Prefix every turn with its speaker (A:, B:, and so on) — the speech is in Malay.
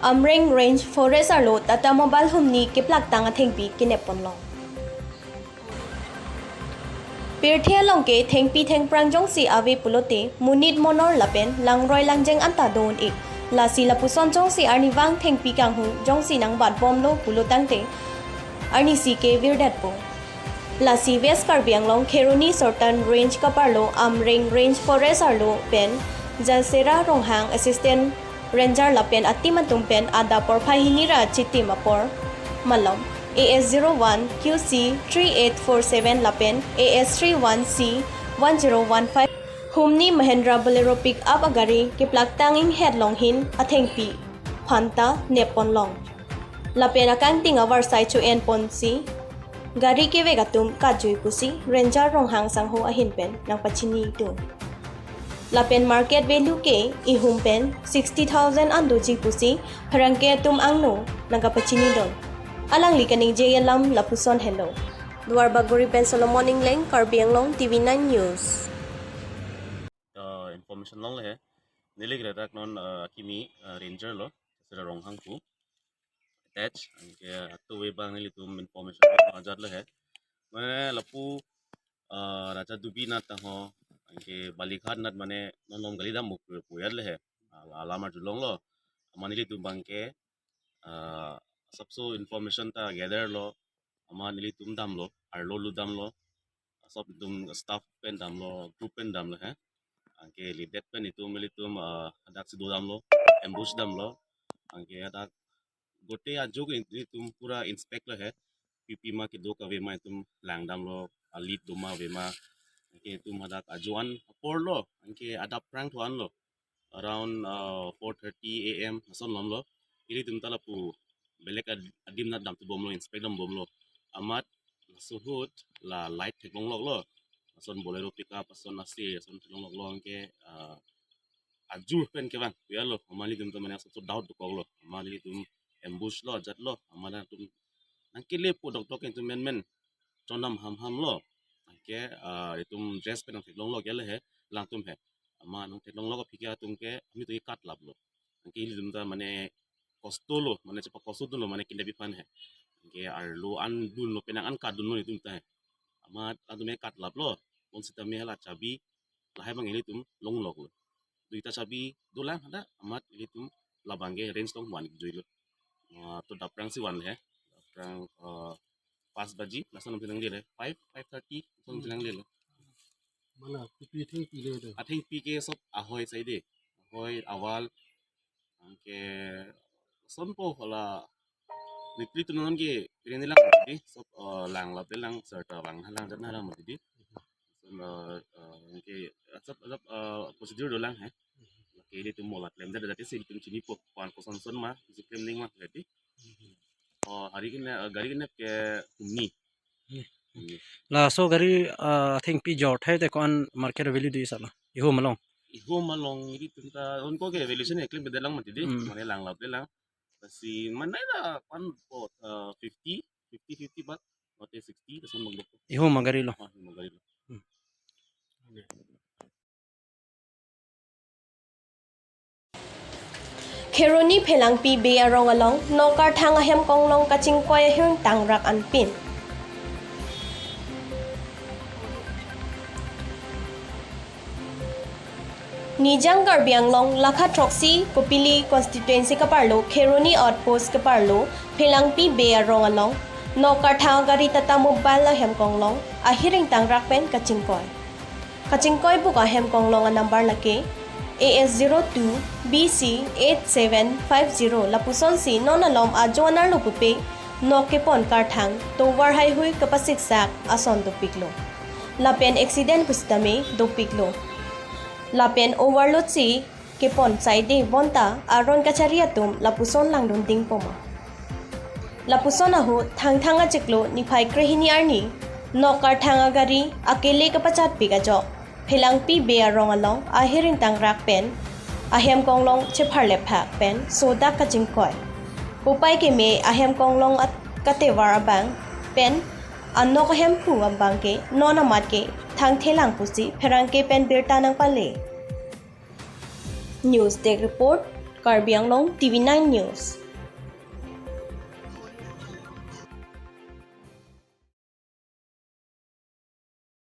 A: Amreng range forest arlo tata mobile humni kiplak tanga thengpi kineponlong. Pirthia longke thengpi thengprang jongsi ave pulote munit monor lapen langroi langjeng anta don ik lasi lapuson jongsi arniwang thengpi kanghu jongsi nang bat bomlo pulotangte arni sike virdatpo. Lasi West Karbi Anglong Tv9 Sortan Range Kaparlo Amreng Range Forest Arlo Pen Jalsera Ronghang Assistant Ranger Lapen Atimantum Pen Ada Porpahinira Chiti Mapor Malom AS01 QC 3847 Lapen AS31C 1015 Humni Mahendra Bolero Pick Up Agari Kiplak Tanging Headlong Hin Athengpi Phanta Nepon Long Lapen Akanting Avarsai Chu En Ponsi Gari ke vegatum kajui pusi Ranger Ronghang Sangho ahinpen nang pachini tu. Lapen market value ke ihumpen 60,000 andoji pusi harangke tum angno nang kapachini don. Alang likaning jayalam lapuson hello. Duar bagori pen Solomon Ingleng Karbi Anglong Tv9 News.
B: Information long le nilig redak non kimi ranger lo sera Ronghang ku attach ke atto we bang nili tum information ajar le hai मैं लपू राजा दुबी नाथ हो के बालिघाट नाथ माने नोनम गलीदा मुक पुयार ले है आलामा जुलोंग लो मानिली तुम बंग के सबसो इन्फॉर्मेशन ता गैदर लो मानिली तुम दाम लो आरलो लु दाम लो सब तुम स्टाफ पेन दाम लो ग्रुप पेन दाम लो है के लीडेट पेन इतु मिली तुम अदाक से दो दाम लो एम्बुश दाम लो के अदाक गोटे आजो के तुम पूरा इंस्पेक्ट लो है pipi ma ke do ka ve ma tum langdam lo alit duma ve ma ke tum hadak ajuan por lo anke ada prang tuan lo around 4:30 am ason lom lo ini tum tala pu belek adim na dam tu bom lo inspect dam bom lo amat suhut la light thekong lo ason bolero pick up ason nasi ason thekong lo anke ajur pen ke bang ya lo amali tum to mane so doubt ko lo amali tum ambush lo jat lo amana tum angke le po doktor ke tum men chonam ham lo angke itum dress pen thekong lo gele he lang tum he ama nang thekong lo ko phika tum ke ami to kat lab lo angke li tum ta mane kosto lo mane chepa kosto lo mane kinda bipan he angke ar lo an dun lo penang an kadun lo itum ta he ama tum kat lab lo pon sita me hala chabi lahai bang ini tum long lok lo duita chabi dolang ada amat ini tum labangge range tong wan joi lo to daprang si wan he daprang pas baji lasan bilang dia 5:30 lasan bilang dia
C: mana pipi thing pi le de
B: athing pi ke sob ahoy sai de ahoy awal angke sonpo hala nitli tunon ke rinila di sob lang la belang serta bang halang jan halang mati angke sob prosedur dolang he ke ini tu molat lem da dati sim tum chini pok pan ko son ma zikem ning ma jadi hari ini gari ini ke umi
C: la so gari thing pi jor thai te kon market value di sala iho malong
B: ini tentang unko ke evaluation eklim bedalang mati di mana lang lap lang si mana lah kan pot 50 bat atau 60 terus menggok
C: iho magari lo
A: Tv9 phelang pi be arong along nokar thang ahem konglong kaching koi hirng tangrak anpin. Nijang Karbi Anglong Lakha Troxy Kopili constituency kaparlo Tv9 outpost kaparlo phelang pi be arong along nokar thang gari tata mobile ahem konglong ahiring tangrak pen kaching koi buka ahem konglong number lake AS02 BC 8750 lapuson si nonalom ajonar lupupe nokepon karthang to warhai hui kapasik sak ason dopiklo lapen accident pustame dopiklo lapen overload si kepon saide bonta aron kachariatum lapuson langdon ding poma lapuson ahu thangthanga chiklo niphai krehini arni nokar thanga gari akele kapachat pigajo phelang pi be arong along ahiring tangrak pen ahem konglong chephar lepha pen soda kaching koi upai ke me ahem konglong at katewar abang pen anok ahem pu abang ke nona mat ke thang thelang pusi pherang ke pen birta nang pale news take report Karbi Anglong TV9 News.